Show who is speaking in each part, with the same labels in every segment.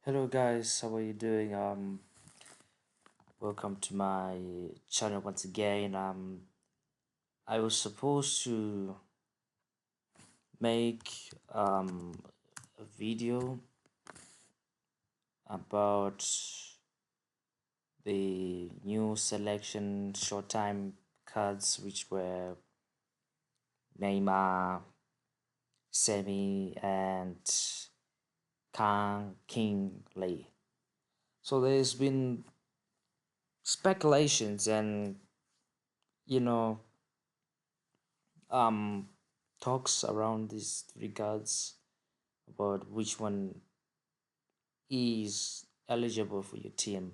Speaker 1: Hello guys, how are you doing? Welcome to my channel once again. I was supposed to make a video about the new selection showtime cards, which were Neymar, Semi, and Kang King Lee. So there's been speculations and you know um talks around these regards about which one is eligible for your team.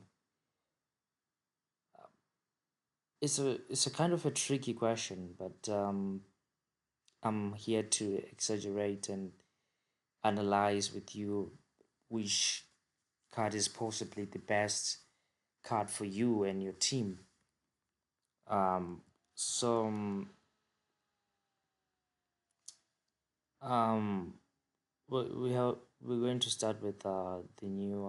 Speaker 1: It's a kind of a tricky question, but I'm here to exaggerate and analyze with you which card is possibly the best card for you and your team. Um, so um, we're going to start with the new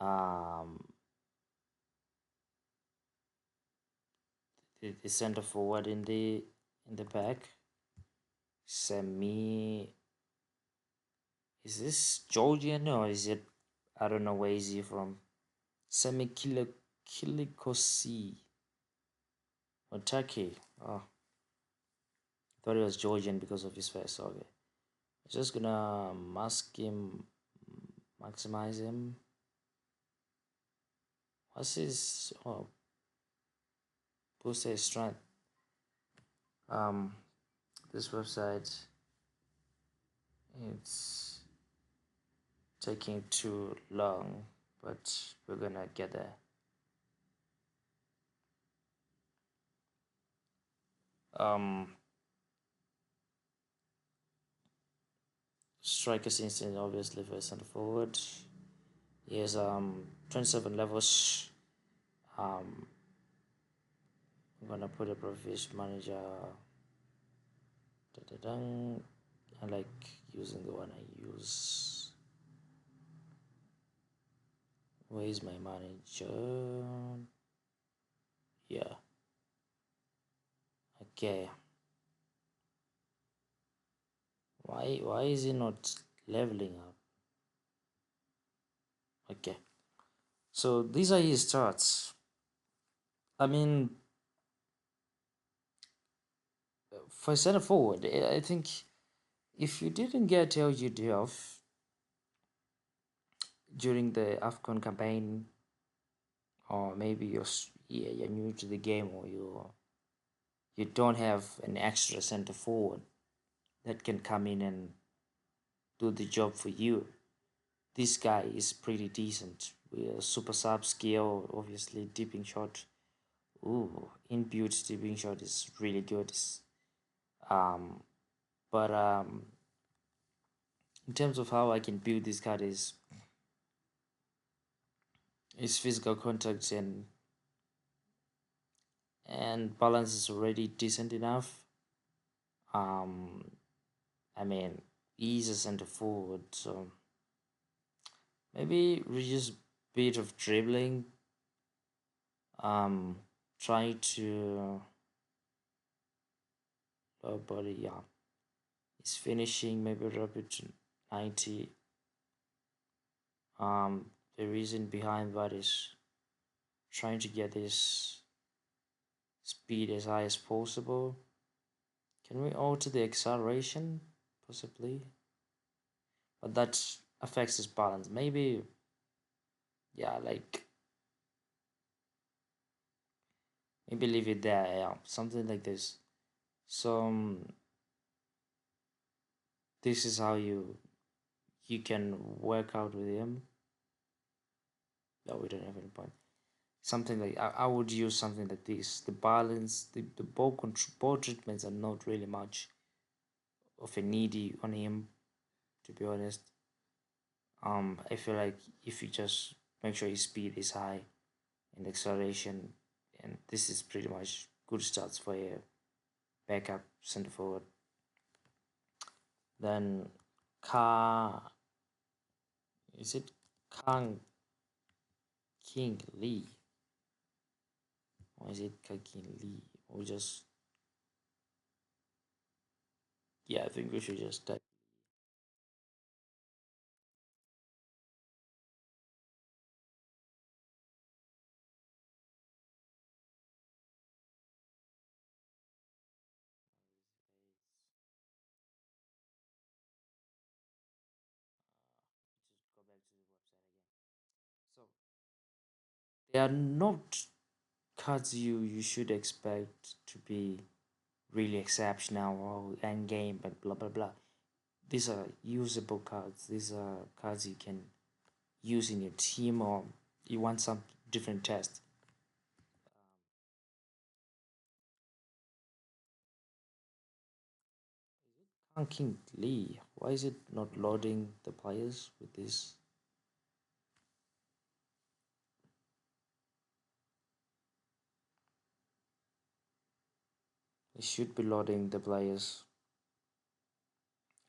Speaker 1: um the center forward in the back. Semi, is this Georgian or is it? I don't know where is he from. Semi Kilikosi or Turkey. Oh, thought it was Georgian because of his face. Okay, just gonna mask him, maximize him. What's his boost his strength? Um, this website, it's taking too long, but we're gonna get there. Um, Strikers instinct obviously for center forward. He has 27 levels. Um, I'm gonna put a professional manager. Da-da-dang. I like using the one I use. Where is my manager? Yeah. Okay. Why is he not leveling up? Okay. So these are his stats. I mean, for center forward, I think if you didn't get LGDF during the AFCON campaign, or maybe you're new to the game, or you don't have an extra center forward that can come in and do the job for you. This guy is pretty decent. With a super sub skill, obviously dipping shot. Ooh, inbuilt dipping shot is really good. Um, but in terms of how I can build this card is his physical contact and balance is already decent enough. Um, I mean, he's a center forward, so maybe reduce bit of dribbling. Um, try to lower body. Yeah, he's finishing. Maybe drop it to 90. The reason behind that is trying to get this speed as high as possible. Can we alter the acceleration? Possibly, but that affects his balance. Maybe, yeah, like maybe leave it there. Yeah, something like this. So this is how you can work out with him. No, we don't have any point. Something like I would use something like this. The balance, the ball treatments are not really much of a needy on him, to be honest. I feel like if you just make sure his speed is high and acceleration, and this is pretty much good starts for a backup center forward. Then car. Is it Kang King Lee? Or is it Kang King Lee? Or just, yeah, I think we should just type. Just go back to the website again. So they are not cards you should expect to be really exceptional or end game, but blah blah blah. These are usable cards. These are cards you can use in your team, or you want some different test. King Lee, why is it not loading the players with this? It should be loading the players.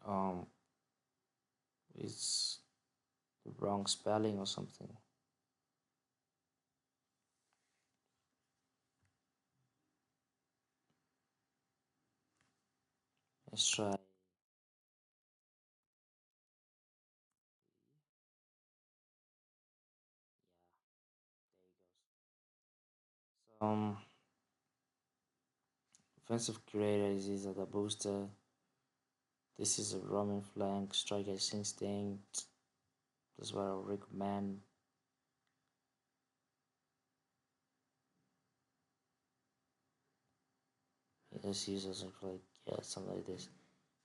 Speaker 1: Um, it's the wrong spelling or something. Let's try. There it goes. So, offensive creators is the booster. This is a Roman flank, striker's instinct. That's what I would recommend. Let's use as like, yeah, something like this.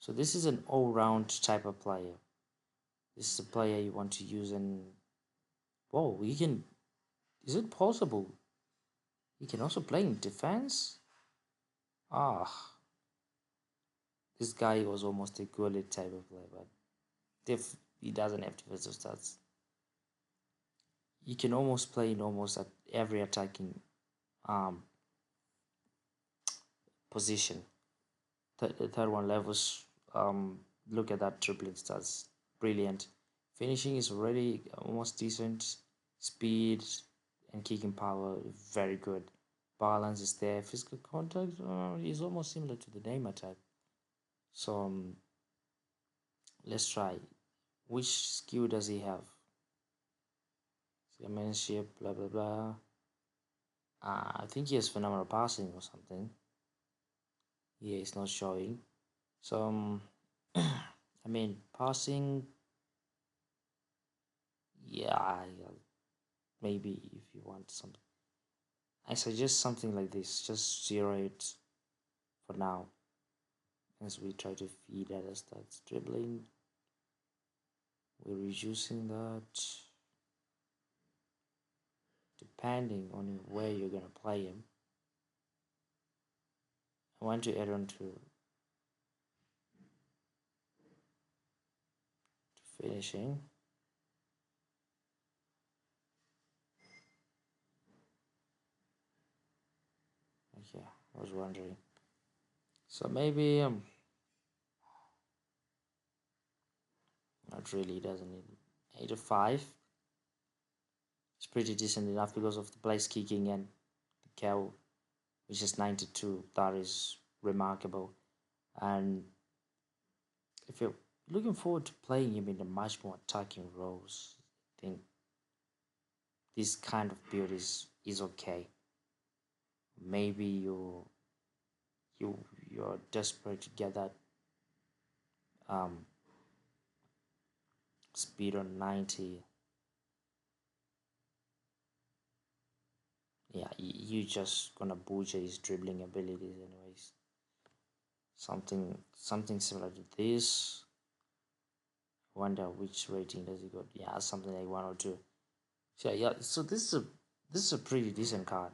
Speaker 1: So this is an all-round type of player. This is a player you want to use, and whoa, we can. Is it possible? He can also play in defense. Ah, this guy was almost a gullet type of player, but if he doesn't have defensive stats, he can almost play in almost at every attacking um position. The third one levels. Look at that dribbling stats, brilliant. Finishing is already almost decent. Speed and kicking power, very good. Balance is there. Physical contact is almost similar to the Neymar type. So let's try. Which skill does he have? Seamanship, blah blah blah. I think he has phenomenal passing or something. Yeah, it's not showing. So I mean, passing. Yeah, maybe if you want something, I suggest something like this. Just zero it for now, as we try to feed other stats. Dribbling, we're reducing that depending on where you're gonna play him. I want to add on to finishing. Okay, I was wondering. So maybe not really. Doesn't need 8 or 5. It's pretty decent enough because of the place kicking and the cow, which is 92. That is remarkable. And if you're looking forward to playing him in a much more attacking roles, I think this kind of build is okay. Maybe you you're desperate to get that um speed on 90. Yeah, you just gonna butcher his dribbling abilities anyways. Something similar to this. Wonder which rating does he got? Yeah, something like 1 or 2. So yeah, so this is a pretty decent card,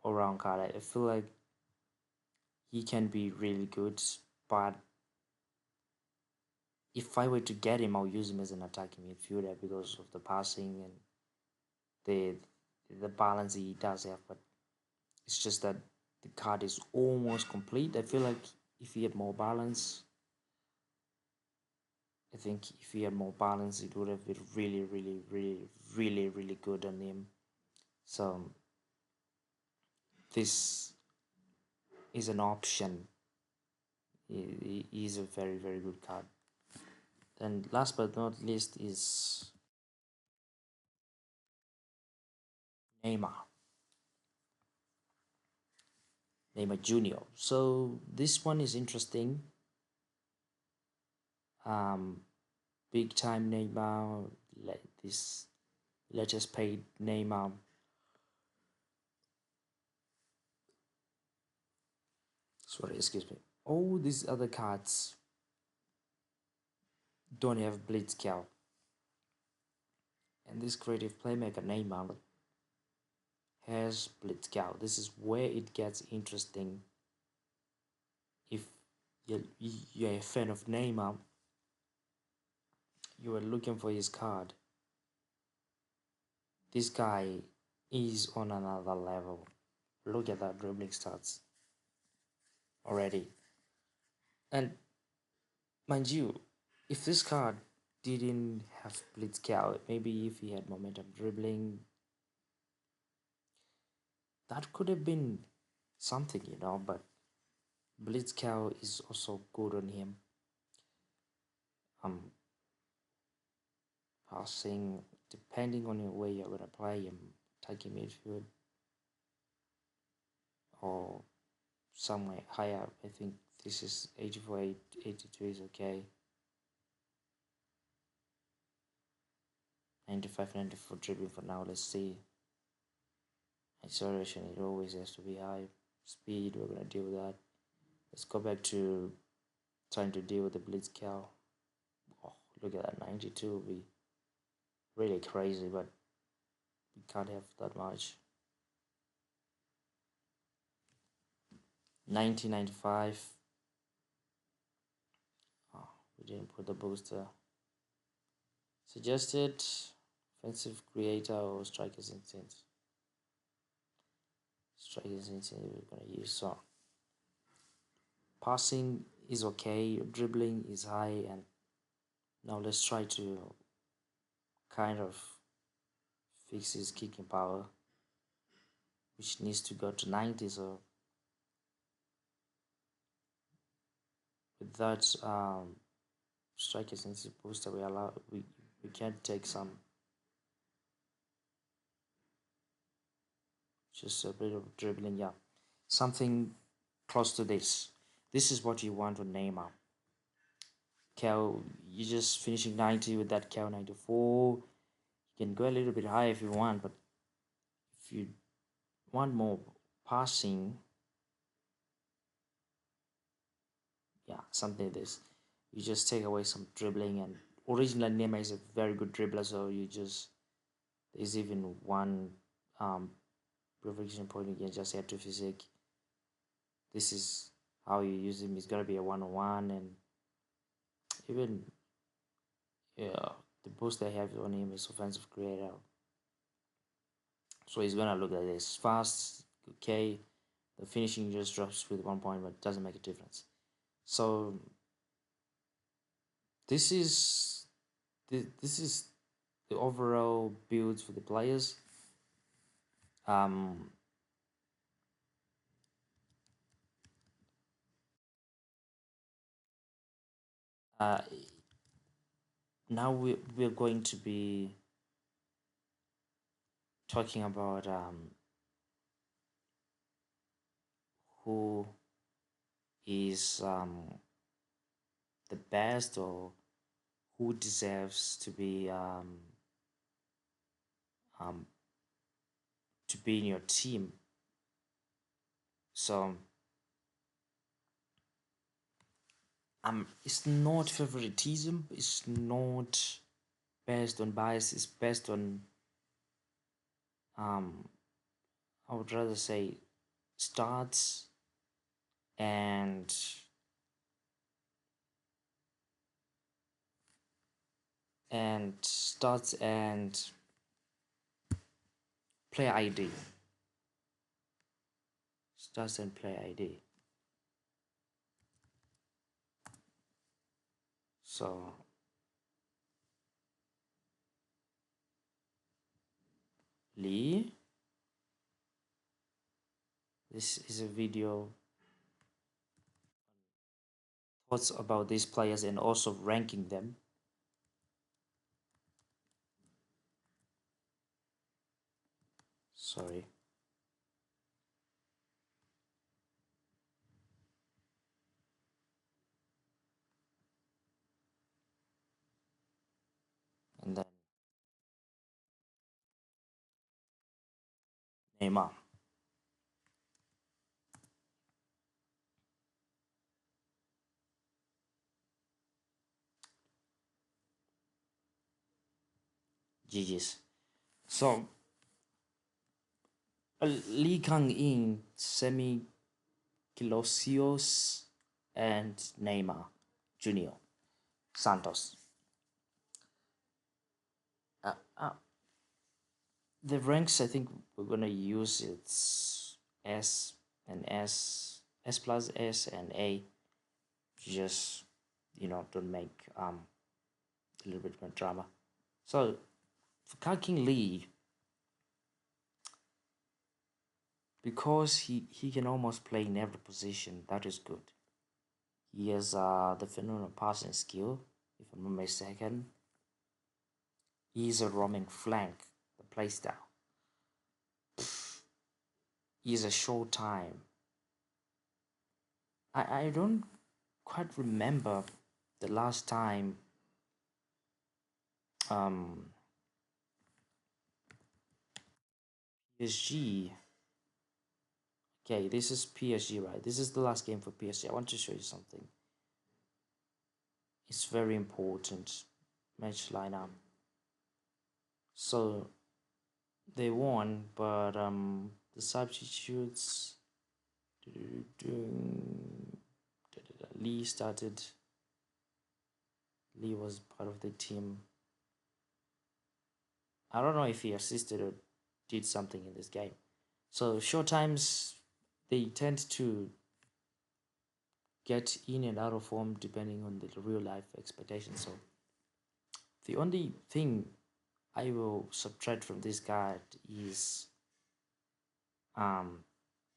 Speaker 1: all round card. I feel like he can be really good, but if I were to get him, I'll use him as an attacking midfielder because of the passing and the the balance he does have. But it's just that the card is almost complete. I feel like if he had more balance, I think if he had more balance, it would have been really, really, really, really, really good on him. So this is an option. He is a very, very good card. And last but not least is Neymar. Neymar Junior. So this one is interesting. Um, Big time Neymar. This latest paid Neymar. Sorry, excuse me. All these other cards don't have Blitzcow. And this creative playmaker Neymar has Blitzcow. This is where it gets interesting. If you're a fan of Neymar, you are looking for his card. This guy is on another level. Look at that dribbling stats already. And mind you, if this card didn't have Blitzcow, maybe if he had momentum dribbling, that could have been something, but Blitzcow is also good on him. Um, Passing, depending on your way you're going to play him, attacking midfield or somewhere higher. I think this is 84, 82 is okay. 95, 94 dribbling for now. Let's see. Acceleration, it always has to be high. Speed, we're going to deal with that. Let's go back to trying to deal with the blitz cow. Oh, look at that, 92 will be really crazy, but we can't have that much. 1995. Oh, we didn't put the booster. Suggested offensive creator or striker's instinct. Striker's instinct we're going to use. So passing is okay, dribbling is high, and now let's try to kind of fix his kicking power, which needs to go to 90. So with that striker's instinct booster, we can take some, just a bit of dribbling, yeah, something close to this. This is what you want on Neymar. Cal, you're just finishing 90 with that Cal 94. You can go a little bit higher if you want, but if you want more passing, yeah, something like this. You just take away some dribbling, and originally Neymar is a very good dribbler, so there's even one perfection point you can just add to physique. This is how you use him. He's gonna be a 1-on-1, and even, yeah, the boost they have on him is offensive creator. So he's gonna look at this fast, okay. The finishing just drops with 1 point, but doesn't make a difference. So this is this is the overall builds for the players. Um, uh, Now we're going to be talking about who is the best, or who deserves um, to be in your team. So it's not favoritism. It's not based on bias. It's based on um, I would rather say starts and starts and player ID. Starts and player ID. So Lee. This is a video thoughts about these players and also ranking them. Sorry. And then Neymar. GG's. So Lee Kang-in, Semi Kilosios, and Neymar Junior Santos. Uh, uh, the ranks I think we're gonna use it's S and S plus S and A. Just don't make a little bit more drama. So for Kang Lee, because he can almost play in every position, that is good. He has the phenomenal passing skill, if I'm not mistaken. He's a roaming flank, the playstyle. He's a showtime. I don't quite remember the last time um PSG. Okay, this is PSG, right? This is the last game for PSG. I want to show you something. It's very important match lineup. So they won, but the substitutes. Lee started. Lee was part of the team. I don't know if he assisted or did something in this game. So short times, they tend to get in and out of form depending on the real life expectations. So the only thing I will subtract from this card is um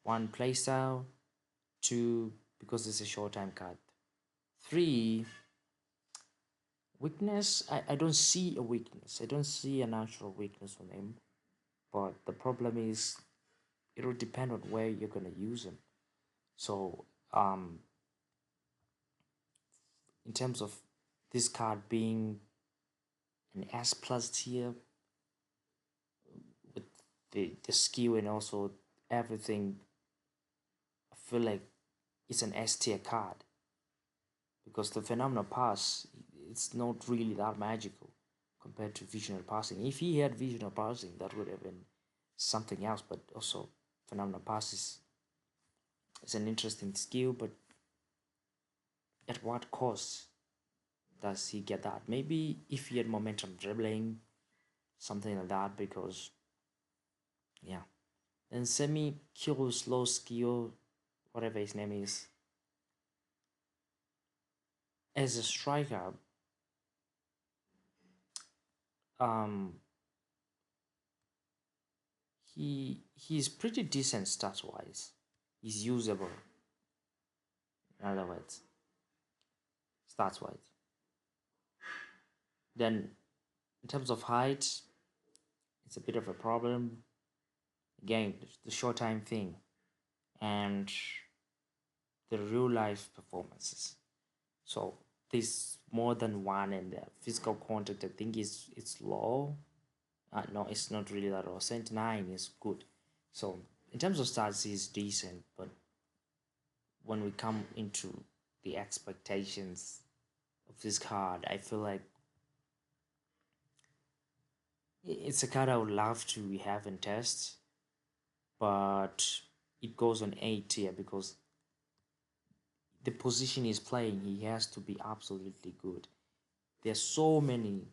Speaker 1: one playstyle, two because it's a short time card, three weakness. I don't see a weakness. I don't see a natural weakness on him. But the problem is it will depend on where you're gonna use him. So in terms of this card being an S plus tier with the skill and also everything, I feel like it's an S tier card because the phenomenal pass it's not really that magical compared to visionary passing. If he had visionary passing, that would have been something else. But also, phenomenal pass is an interesting skill, but at what cost does he get that? Maybe if he had momentum dribbling, something like that, because yeah. Then Semi Kyo slow skill, whatever his name is, as a striker, um, he's pretty decent stats wise. He's usable. In other words, stats wise. Then in terms of height, it's a bit of a problem. Again, the short time thing and the real life performances. So there's more than one, and the physical contact I think is it's low. No, it's not really that low. 79 is good. So in terms of stats, he's decent, but when we come into the expectations of this card, I feel like it's a card I would love to have in tests, but it goes on A tier because the position he's playing, he has to be absolutely good. There's so many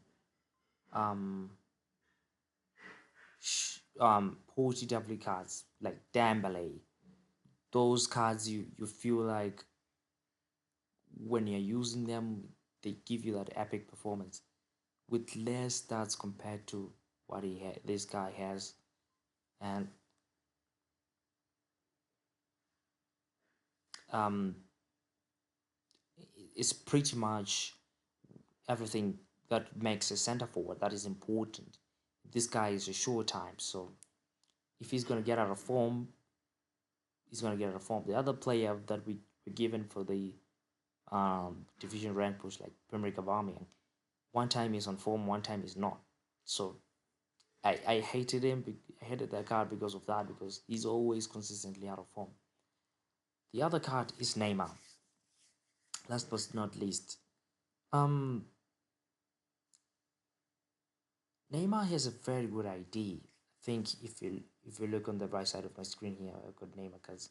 Speaker 1: um poor TW cards like Dembele. Those cards you feel like when you're using them, they give you that epic performance with less stats compared to what this guy has. and um, it's pretty much everything that makes a center forward that is important. This guy is a showtime, so if he's gonna get out of form, he's gonna get out of form. The other player that we were given for the division rank push, like Premier Aubameyang, one time he's on form, one time he's not. So I hated him. I hated that card because of that, because he's always consistently out of form. The other card is Neymar. Last but not least, um, Neymar has a very good idea. I think if you look on the right side of my screen here, I got Neymar because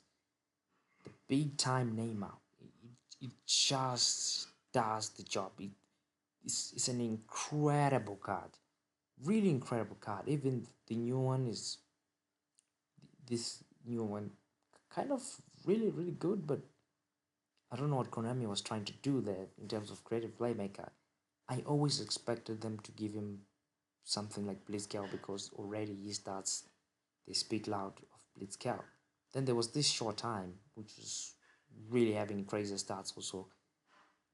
Speaker 1: the big time Neymar, it just does the job. It's an incredible card, really incredible card. Even the new one is this new one kind of really good, but I don't know what Konami was trying to do there in terms of creative playmaker. I always expected them to give him something like Blitzkrieg because already he starts they speak loud of Blitzkrieg. Then there was this short time which was really having crazy stats also,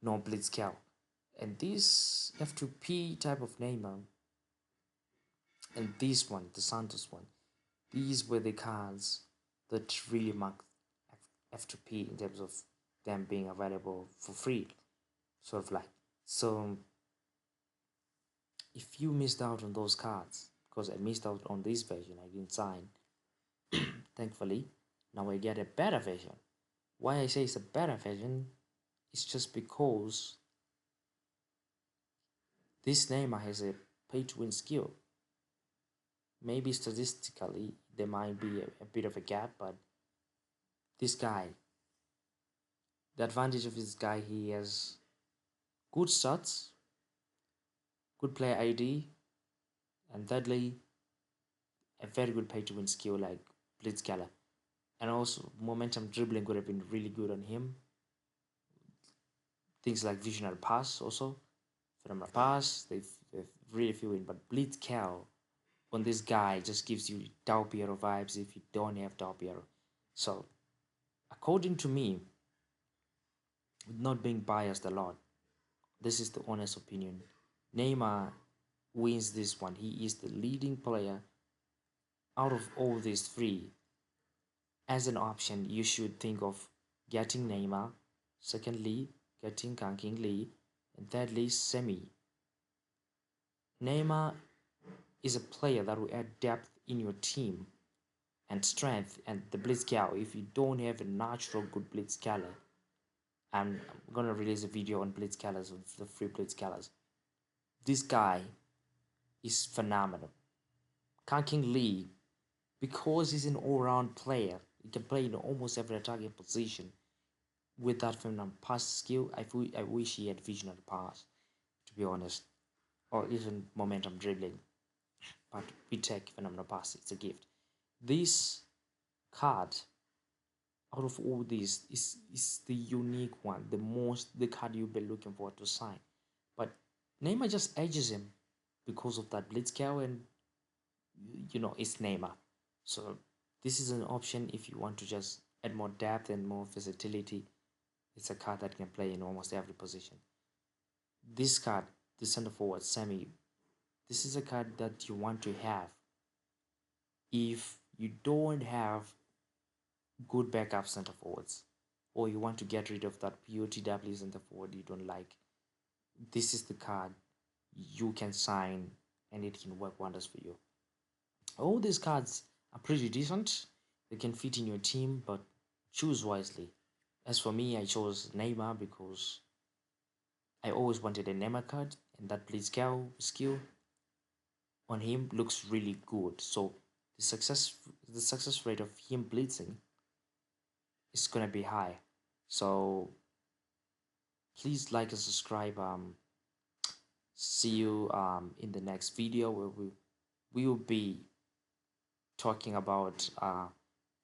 Speaker 1: no Blitzkrieg. And this F2P type of Neymar and this one, the Santos one, these were the cards that really marked F2P in terms of them being available for free, sort of like. So if you missed out on those cards, because I missed out on this version, I didn't sign, thankfully, now I get a better version. Why I say it's a better version is just because this Neymar has a pay to win skill. Maybe statistically there might be a bit of a gap, but this guy, the advantage of this guy, he has good stats, good player ID, and thirdly, a very good pay to win skill like Blitzkrieg. And also, momentum dribbling would have been really good on him. Things like visionary pass, also phenomenal pass, they've really feel in. But Blitzkrieg on this guy just gives you Del Piero vibes if you don't have Del Piero. So, according to me, with not being biased a lot, this is the honest opinion. Neymar wins this one. He is the leading player out of all these three. As an option, you should think of getting Neymar, secondly, getting Kanking Lee, and thirdly, Semi. Neymar is a player that will add depth in your team and strength, and the Blitzkrieg. If you don't have a natural good Blitzkrieg, I'm gonna release a video on Blitzkriegers, of the free Blitzkriegers. This guy is phenomenal. Kanking Lee, because he's an all-round player, he can play in almost every attacking position. With that phenomenal pass skill, I wish he had visionary pass, to be honest, or even momentum dribbling. But we take phenomenal pass; it's a gift. This card, out of all these, is the unique one, the card you've been looking forward to sign. But Neymar just edges him because of that Blitzkrieg, and it's Neymar. So this is an option if you want to just add more depth and more versatility. It's a card that can play in almost every position. This card, the center forward, Semi, this is a card that you want to have if you don't have good backup center forwards, or you want to get rid of that POTW center forward you don't like. This is the card you can sign and it can work wonders for you. All these cards are pretty decent. They can fit in your team, but choose wisely. As for me, I chose Neymar because I always wanted a Neymar card, and that Blitzkrieg skill on him looks really good. So the success rate of him blitzing is gonna be high. So please like and subscribe. See you in the next video where we will be talking about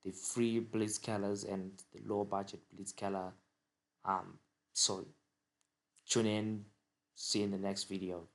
Speaker 1: the free Blitzkriegers and the low budget Blitzkrieg. So tune in. See you in the next video.